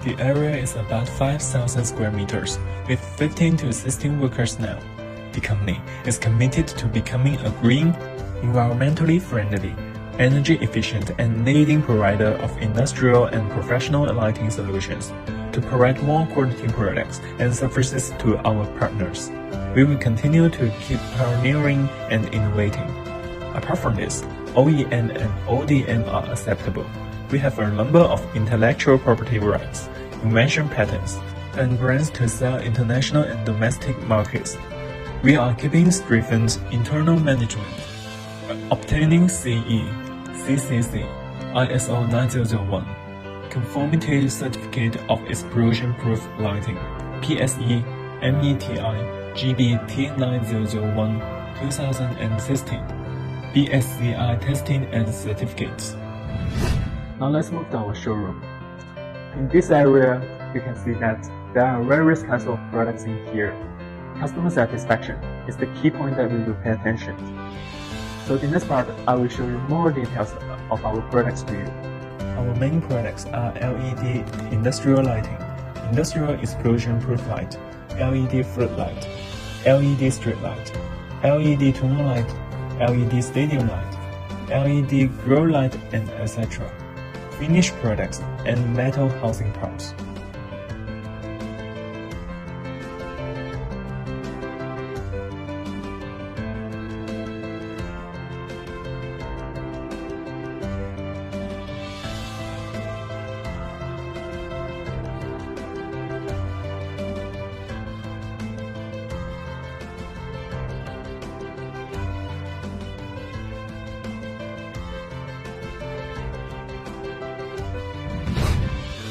The area is about 5,000 square meters, with 15 to 16 workers now. The company is committed to becoming a green, environmentally friendly, energy efficient and leading provider of industrial and professional lighting solutions to provide more quality products and services to our partners. We will continue to keep pioneering and innovating. Apart from this, OEM and ODM are acceptable. We have a number of intellectual property rights, invention patents, and brands to sell international and domestic markets. We are keeping stringent internal management, obtaining CE, CCC, ISO 9001, Conformity Certificate of Explosion-Proof Lighting, PSE, METI, GB T9001, 2016, BSCI testing and certificates. Now let's move to our showroom. In this area, you can see that there are various kinds of products in here. Customer satisfaction is the key point that we will pay attention. So in this part, I will show you more details of our products to you. Our main products are LED industrial lighting, industrial explosion-proof light, LED floodlight, LED street light, LED tunnel light, LED stadium light, LED grow light, and etc. Finished products and metal housing parts.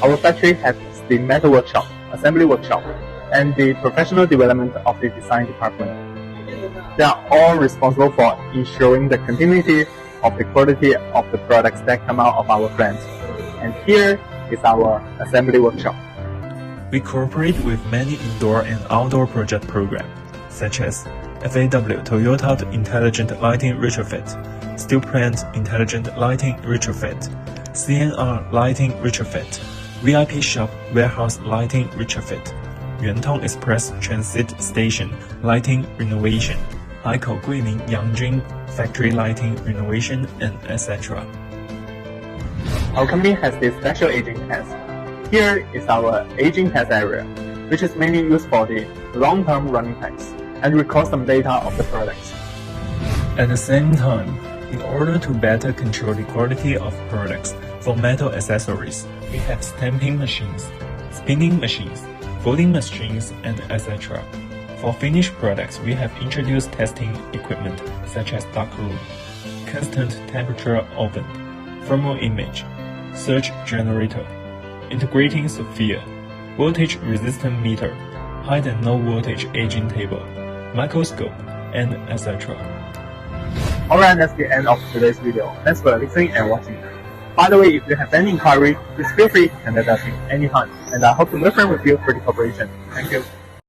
Our factory has the metal workshop, assembly workshop, and the professional development of the design department. They are all responsible for ensuring the continuity of the quality of the products that come out of our plant. And here is our assembly workshop. We cooperate with many indoor and outdoor project programs, such as FAW Toyota Intelligent Lighting Retrofit, Steel Plant Intelligent Lighting Retrofit, CNR Lighting Retrofit, VIP Shop Warehouse Lighting Retrofit, Yuantong Express Transit Station Lighting Renovation, Haikou Guilin Yangjun Factory Lighting Renovation, and etc. Our company has the special aging test. Here is our aging test area, which is mainly used for the long-term running tests and record some data of the products. At the same time, in order to better control the quality of products for metal accessories, we have stamping machines, spinning machines, folding machines, and etc. For finished products, we have introduced testing equipment such as darkroom, constant temperature oven, thermal image, surge generator, integrating Sophia, voltage resistant meter, high and low voltage aging table, microscope, and etc. Alright, that's the end of today's video. Thanks for listening and watching. By the way, if you have any inquiry, please feel free to contact us anytime, and I hope to make friends with you for the cooperation. Thank you.